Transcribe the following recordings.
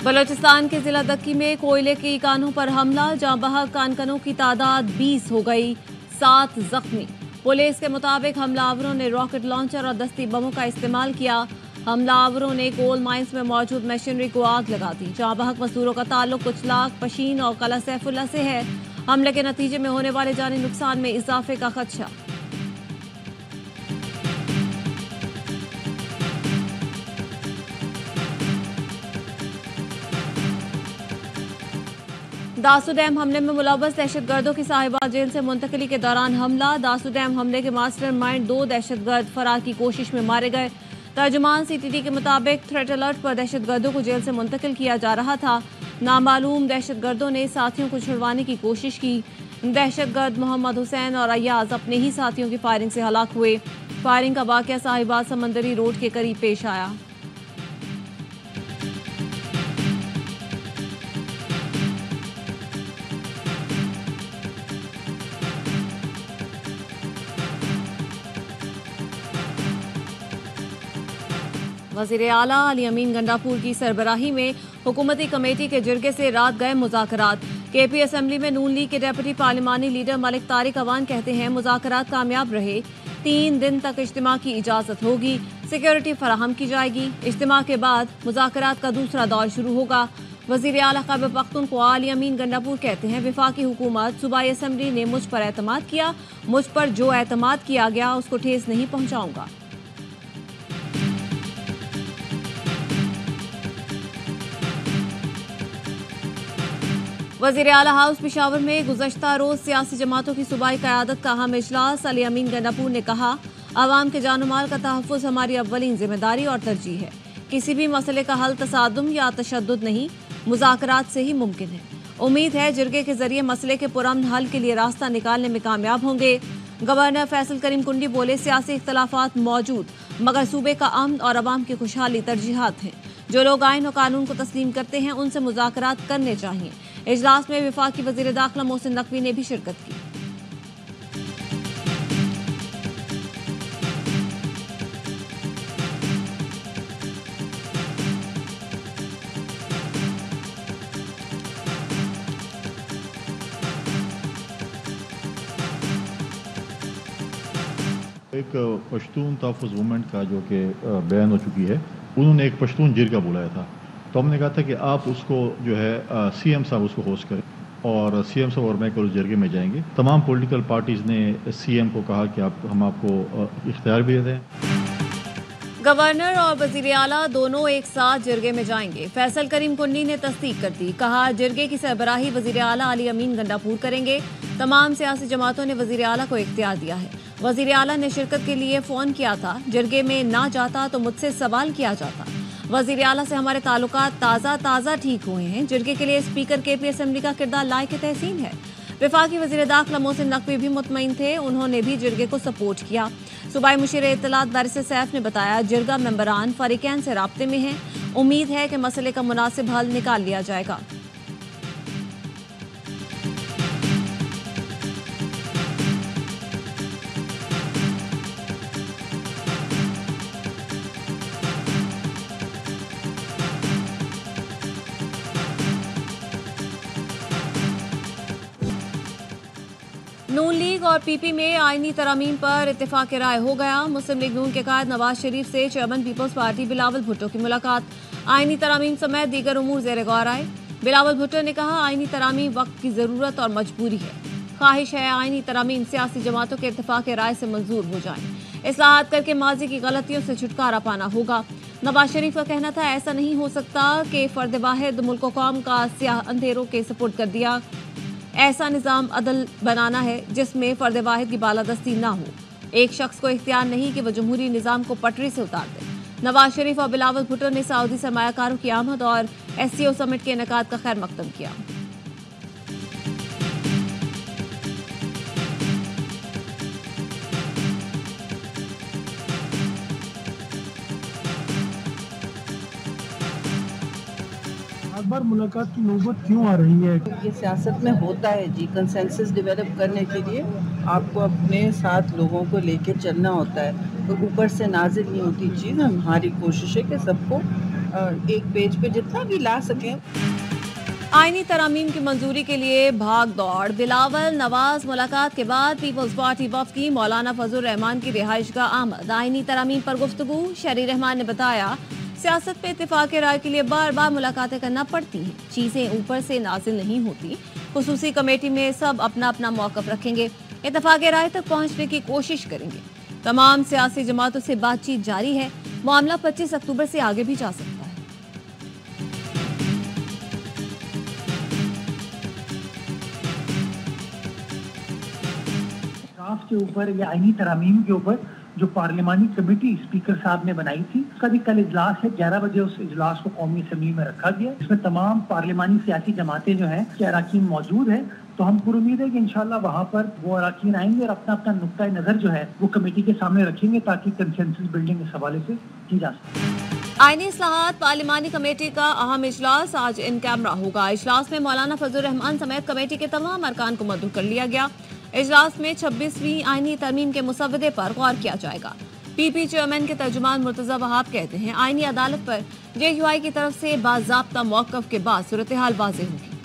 बलूचिस्तान के जिला दक्की में कोयले की कानों पर हमला, जहां बहक कानकनों की तादाद 20 हो गई, 7 जख्मी। पुलिस के मुताबिक हमलावरों ने रॉकेट लॉन्चर और दस्ती बमों का इस्तेमाल किया। हमलावरों ने कोल माइंस में मौजूद मशीनरी को आग लगा दी। जहां बहक मजदूरों का ताल्लुक कुछ लाख पशीन और कला सैफुल्ला से है। हमले के नतीजे में होने वाले जानी नुकसान में इजाफे का खदशा। दासू डैम हमले में मुलव्वस दहशतगर्दों की साहिबा जेल से मुंतकली के दौरान हमला। दासू डैम हमले के मास्टरमाइंड 2 दहशतगर्द फरार की कोशिश में मारे गए। तर्जुमान सीटीडी के मुताबिक थ्रेट अलर्ट पर दहशतगर्दों को जेल से मुंतकिल किया जा रहा था। नामालूम दहशतगर्दों ने साथियों को छुड़वाने की कोशिश की। दहशतगर्द मोहम्मद हुसैन और अयाज अपने ही साथियों की फायरिंग से हलाक हुए। फायरिंग का वाकया साहिबाद समंदरी रोड के करीब पेश आया। वज़ीर आला अली अमीन गंडापुर की सरबराही में हुकूमती कमेटी के जिरगे से रात गए मुज़ाकरात। केपी असम्बली में नून लीग के डेप्यूटी पार्लिमानी लीडर मलिक तारिक अवान कहते हैं मुज़ाकरात कामयाब रहे। 3 दिन तक इज्तिमा की इजाज़त होगी, सिक्योरिटी फराहम की जाएगी। इज्तिमा के बाद मुज़ाकरात का दूसरा दौर शुरू होगा। वज़ीर आला खैबर पख्तूनख्वा अली अमीन गंडापुर कहते हैं वफाकी हुकूमत सूबाई असम्बली ने मुझ पर एतमाद किया, मुझ पर जो एतमाद किया गया उसको ठेस नहीं पहुँचाऊँगा। वज़ीर आला हाउस पेशावर में गुज़श्ता रोज सियासी जमातों की सूबाई क़यादत का अहम इजलास। अली अमीन गंडापुर ने कहा आवाम के जान माल का तहफ़्फ़ुज़ हमारी अव्वलीन जिम्मेदारी और तरजीह है। किसी भी मसले का हल तसादुम या तशद्दुद नहीं, मुज़ाकरात से ही मुमकिन है। उम्मीद है जिरगे के जरिए मसले के पुरअमन हल के लिए रास्ता निकालने में कामयाब होंगे। गवर्नर फैसल करीम कुंडी बोले सियासी इख्तलाफात मौजूद, मगर सूबे का अमन और अवाम की खुशहाली तरजीहात हैं। जो लोग आइन और कानून को तस्लीम करते हैं उनसे मुज़ाकरात करने चाहिए। इजलास में वफाकी वज़ीर दाखिला मोहसिन नकवी ने भी शिरकत की। एक पश्तून तहफ़्फ़ुज़ मूवमेंट का जो कि बयान हो चुकी है, उन्होंने एक पश्तून जिरगा बुलाया था। तो हमने कहा था कि आप उसको जो है सीएम साहब उसको होस्ट करें और सीएम साहब और मैं कल जिरगे में जाएंगे। तमाम पॉलिटिकल पार्टीज़ ने सीएम को कहा कि हम आपको इख्तियार भी दें। गवर्नर और वज़ीर आला दोनों एक साथ जिरगे में जाएंगे। फैसल करीम कुंडी ने तस्दीक कर दी, कहा जिरगे की सरबराही वज़ीर आला अली अमीन गंडापुर करेंगे। तमाम सियासी जमातों ने वज़ीर आला को इख्तियार दिया है। वज़ीर आला ने शिरकत के लिए फ़ोन किया था, जिरगे में ना जाता तो मुझसे सवाल किया जाता। वज़ीर आला से हमारे ताल्लुकात ताज़ा ठीक हुए हैं। जिरगे के लिए स्पीकर केपी असम्बली का किरदार लायक तहसीन है। वफाकी वज़ीर दाखिला मोहसिन नकवी भी मुतमईन थे, उन्होंने भी जिरगे को सपोर्ट किया। सूबाई मुशीर इत्तलात बैरिस्टर सैफ ने बताया जिरगा मेंबरान फरीकैन से राब्ते में हैं। उम्मीद है कि मसले का मुनासिब हल निकाल लिया जाएगा। नून लीग और पीपी में आईनी तरमीम पर इत्तेफाक राय हो गया। मुस्लिम लीग नून के कायद नवाज शरीफ से chairman Peoples Party Bilawal Bhutto की मुलाकात। आईनी तरमीम समेत दीगर उमूर ज़ेर गौर आए। बिलावल भुट्टो ने कहा आईनी तरमीम वक्त की ज़रूरत और मजबूरी है। ख्वाहिश है आईनी तरमीम सियासी जमातों के इत्तेफाक राय से मंजूर हो जाए। इस्लाहात करके माजी की गलतियों से छुटकारा पाना होगा। नवाज शरीफ का कहना था ऐसा नहीं हो सकता कि फर्द वाहिद मुल्क कौम का स्याह अंधेरों के सपुर्द कर दिया। ऐसा निज़ाम अदल बनाना है जिसमें फर्द वाहिद की बालादस्ती ना हो। एक शख्स को इख्तियार नहीं कि वह जमहूरी निज़ाम को पटरी से उतार दे। नवाज शरीफ और बिलावल भुट्टो ने सऊदी सरमायाकारों की आमद और SCO समिट के इनेकाद का खैर मकदम किया। बार मुलाकात की नौबत क्यों आ रही है? ये सियासत में होता है जी, कंसेंसस डेवलप करने के लिए आपको अपने साथ लोगों को लेके चलना होता है, तो ऊपर से नाजिल नहीं होती चीज़। हमारी कोशिश है कि सबको एक पेज पे जितना भी ला सकें। आईनी तरामीम की मंजूरी के लिए भाग दौड़, बिलावल नवाज मुलाकात के बाद पीपल्स पार्टी वफ़द की मौलाना फजल रहमान की रिहाइशगाह आमद। आईनी तरामीम पर गुफ्तगू, शरी रहमान ने बताया सियासत में इत्तेफाक राय के लिए बार बार मुलाकातें करना पड़ती हैं, चीज़ें ऊपर से नाजिल नहीं होती। खुसूसी कमेटी में सब अपना अपना मौक़िफ़ रखेंगे, इत्तेफाक राय तक पहुँचने की कोशिश करेंगे। तमाम सियासी जमातों से बातचीत जारी है, मामला 25 अक्टूबर से आगे भी जा सकता है। के ऊपर या आईनी तरामीम के ऊपर जो पार्लिमानी कमेटी स्पीकर साहब ने बनाई थी, उसका भी कल इजलास है। 11 बजे उस इजलास को कौमी असम्बली में रखा गया। इसमें तमाम पार्लिमानी सियासी जमातें जो हैं के अराकीन मौजूद है। तो हम पूरी उम्मीद है कि इंशाल्लाह वहाँ पर वो अराकीन आएंगे और अपना अपना नुक्ता नजर जो है वो कमेटी के सामने रखेंगे ताकि कंसेंसस बिल्डिंग इस हवाले से की जा सके। आईनी इस्लाहात पार्लिमानी कमेटी का अहम इजलास आज इन कैमरा होगा। इजलास में मौलाना फजल रहमान समेत कमेटी के तमाम अरकान को मदऊ कर लिया गया। इजलास में 26वीं आईनी तरमीम के मुसवदे पर गौर किया जाएगा। पीपी चेयरमैन के तर्जुमान मुर्तजा वहाब कहते हैं आईनी अदालत पर जेयूआई की तरफ से बाज़ाब्ता मौक़िफ़ के बाद सूरत हाल वाज़ेह होगी।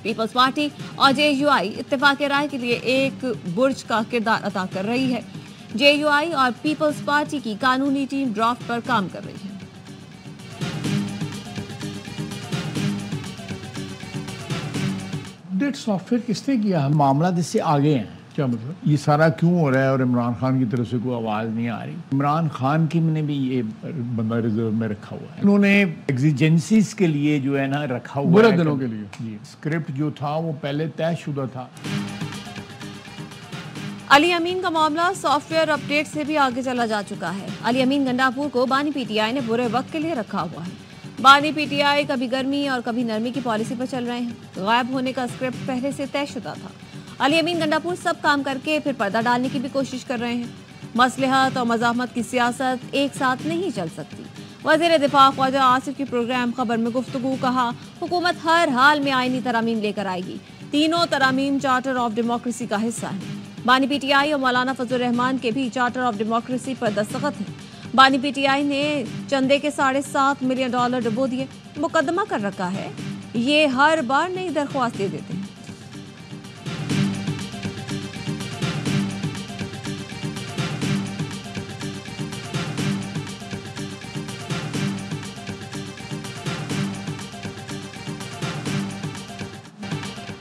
पीपल्स पार्टी और जेयूआई इत्तेफाक राय के लिए एक बुर्ज का किरदार अदा कर रही है। जेयूआई और पीपल्स पार्टी की कानूनी टीम ड्राफ्ट पर काम कर रही है। अपडेट सॉफ्टवेयर किसने किया? मामला जिससे आगे हैं, क्या मतलब ये सारा क्यों हो रहा है और इमरान खान की तरफ से कोई आवाज़ नहीं आ रही? इमरान खान की ने भी ये बंदा रिजर्व में रखा हुआ है। उन्होंने एग्जिजेंसीज के लिए जो है ना रखा हुआ है, दिनों के लिए। जी, स्क्रिप्ट जो था वो पहले तयशुदा था। अली अमीन का मामला सॉफ्टवेयर अपडेट से भी आगे चला जा चुका है। अली अमीन गंडापुर को बानी पीटीआई ने बुरे वक्त के लिए रखा हुआ है। बानी पीटीआई कभी गर्मी और कभी नरमी की पॉलिसी पर चल रहे हैं। गायब होने का स्क्रिप्ट पहले से तयशुदा था। अली अमीन गंडापुर सब काम करके फिर पर्दा डालने की भी कोशिश कर रहे हैं। मसलहत और मज़ाहमत की सियासत एक साथ नहीं चल सकती। वज़ीर दिफा ख्वाजा आसिफ की प्रोग्राम खबर में गुफ्तगू, कहा हुकूमत हर हाल में आईनी तरामीम लेकर आएगी। तीनों तरामीम चार्टर ऑफ डेमोक्रेसी का हिस्सा है। बानी पीटीआई और मौलाना फजल रहमान के भी चार्टर ऑफ डेमोक्रेसी पर दस्तखत हैं। बानी पीटीआई ने चंदे के $7.5 मिलियन डुबो दिए, मुकदमा कर रखा है। ये हर बार नई दरख्वास्त दे देते हैं।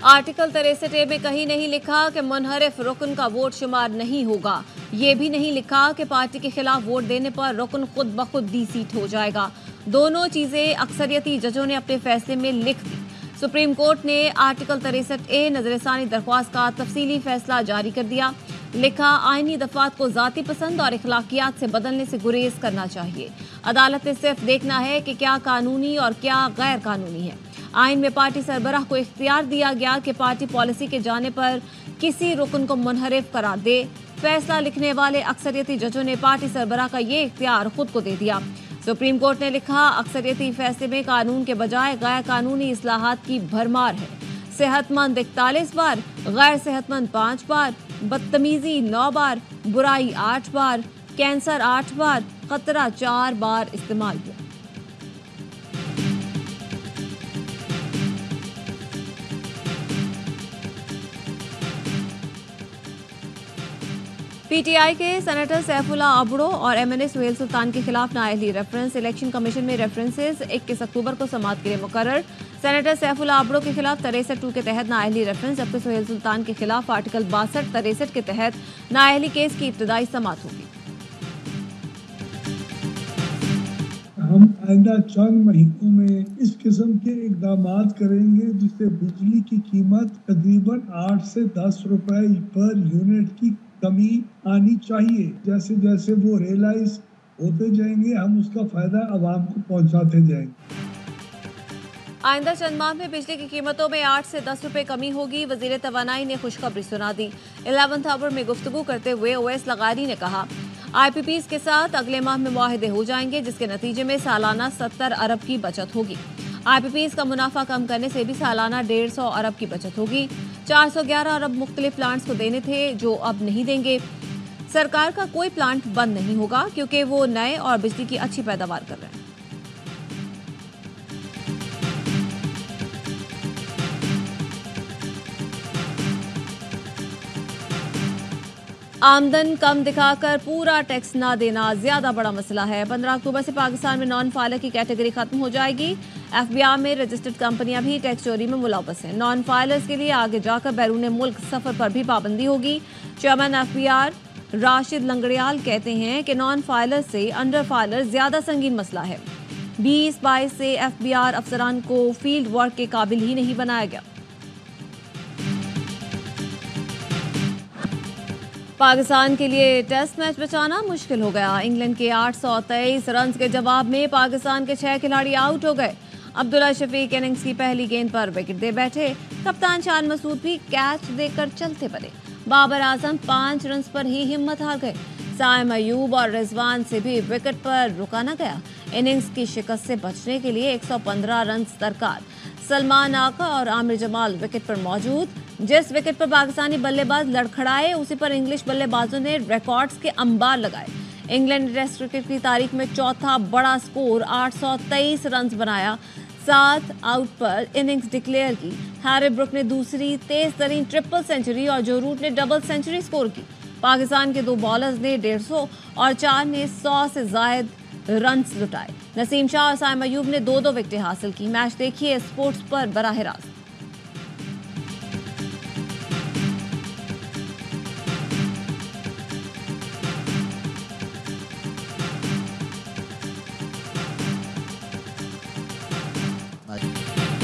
आर्टिकल 63A में कहीं नहीं लिखा कि मुनहरिफ रुकन का वोट शुमार नहीं होगा। ये भी नहीं लिखा कि पार्टी के खिलाफ वोट देने पर रुकन खुद ब खुद डी सीट हो जाएगा। दोनों चीजें अक्सरियती जजों ने अपने फैसले में लिख दी। सुप्रीम कोर्ट ने आर्टिकल 63A नजरसानी दरख्वास्त का तफसीली फैसला जारी कर दिया। लिखा, आईनी दफात को जाती पसंद और इखलाकियात से बदलने से गुरेज करना चाहिए। अदालत ने सिर्फ देखना है कि क्या कानूनी और क्या गैर कानूनी है। आइन में पार्टी सरबराह को इख्तियार दिया गया कि पार्टी पॉलिसी के जाने पर किसी रुकन को मुनहरिफ करार दे। फैसला लिखने वाले अक्सरियती जजों ने पार्टी सरबराह का ये इख्तियार खुद को दे दिया। सुप्रीम कोर्ट ने लिखा, अक्सरियती फैसले में कानून के बजाय गैर कानूनी इस्लाहात की भरमार है। सेहतमंद 41 बार, गैर सेहतमंद 5 बार, बदतमीजी 9 बार, बुराई 8 बार, कैंसर 8 बार, खतरा 4 बार इस्तेमाल हुआ। पीटीआई के सेनेटर सैफुल्ला अबड़ो और एमएनए सुहेल सुल्तान के खिलाफ नाअहली रेफरेंस। इलेक्शन कमीशन में रेफरेंसेस 21 अक्टूबर को समाअत के लिए मुकर्रर। सेनेटर सैफुल्ला अबड़ो के खिलाफ 63(2) के तहत नाअहली रेफरेंस, जबकि सुहेल सुल्तान के खिलाफ आर्टिकल 62-63 के तहत नाअहली केस की इब्तदाई समाअत होगी। हम आइंदा चंद महीनों में इस किस्म के इकदाम करेंगे जिससे बिजली की कीमत तकरीबन 8 से 10 रुपए पर यूनिट की कमी आनी चाहिए। जैसे जैसे वो रियलाइज होते जाएंगे हम उसका फायदा आवाम को पहुंचाते जाएंगे। आइंदा चंद माह में बिजली की कीमतों में 8 से 10 रुपए कमी होगी। वजीर तवानाई ने खुशखबरी सुना दी। 11th आवर में गुफ्तगू करते हुए ओवैस लगारी ने कहा, IPPs के साथ अगले माह में मुआहदे हो जाएंगे, जिसके नतीजे में सालाना 70 अरब की बचत होगी। IPPs का मुनाफा कम करने से भी सालाना 150 अरब की बचत होगी। 411 अरब मुख्तलिफ प्लांट्स को देने थे जो अब नहीं देंगे। सरकार का कोई प्लांट बंद नहीं होगा क्योंकि वो नए और बिजली की अच्छी पैदावार कर रहे हैं। आमदन कम दिखाकर पूरा टैक्स ना देना ज्यादा बड़ा मसला है। 15 अक्टूबर से पाकिस्तान में नॉन फाइलर की कैटेगरी खत्म हो जाएगी। एफबीआई में रजिस्टर्ड कंपनियां भी टैक्स चोरी में मुलव्वस हैं। नॉन फाइलर्स के लिए आगे जाकर बैरून मुल्क सफर पर भी पाबंदी होगी। चेयरमैन एफबीआई राशिद लंगड़ियाल कहते हैं कि नॉन फाइलर से अंडर फाइलर ज्यादा संगीन मसला है। 2022 से एफबीआई अफसरान को फील्ड वर्क के काबिल ही नहीं बनाया गया। पाकिस्तान के लिए टेस्ट मैच बचाना मुश्किल हो गया। इंग्लैंड के 823 रन के जवाब में पाकिस्तान के 6 खिलाड़ी आउट हो गए। अब्दुल्ला शफीक इनिंग्स की पहली गेंद पर विकेट दे बैठे। कप्तान शान मसूद भी कैच देकर चलते बने। बाबर आजम 5 रन पर ही हिम्मत हार गए। साइम अयूब और रिजवान से भी विकेट पर रुका न गया। इनिंग्स की शिकस्त से बचने के लिए 115 रन दरकार। सलमान आका और आमिर जमाल विकेट पर मौजूद। जिस विकेट पर पाकिस्तानी बल्लेबाज लड़खड़ाए उसी पर इंग्लिश बल्लेबाजों ने रिकॉर्ड्स के अंबार लगाए। इंग्लैंड ने टेस्ट क्रिकेट की तारीख में चौथा बड़ा स्कोर 823 रन बनाया। 7 आउट पर इनिंग्स डिक्लेयर की। हैरी ब्रुक ने दूसरी तेज तरीन ट्रिपल सेंचुरी और जो रूट ने डबल सेंचुरी स्कोर की। पाकिस्तान के 2 बॉलर्स ने 150 और 4 ने 100 से जायद रन लुटाए। नसीम शाह और साइम अयूब ने 2-2 विकेटें हासिल की। मैच देखिए स्पोर्ट्स पर बराह रास्त।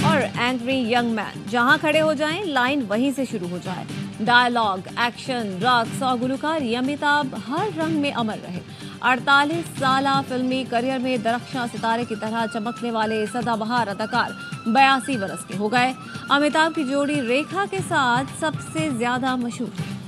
और एंग्री यंग मैन, जहां खड़े हो जाएं लाइन वहीं से शुरू हो जाए। डायलॉग, एक्शन, रक्स और गुलकारी, अमिताभ हर रंग में अमर रहे। 48 साला फिल्मी करियर में दरख्शां सितारे की तरह चमकने वाले सदाबहार अदाकार 82 बरस के हो गए। अमिताभ की जोड़ी रेखा के साथ सबसे ज्यादा मशहूर है।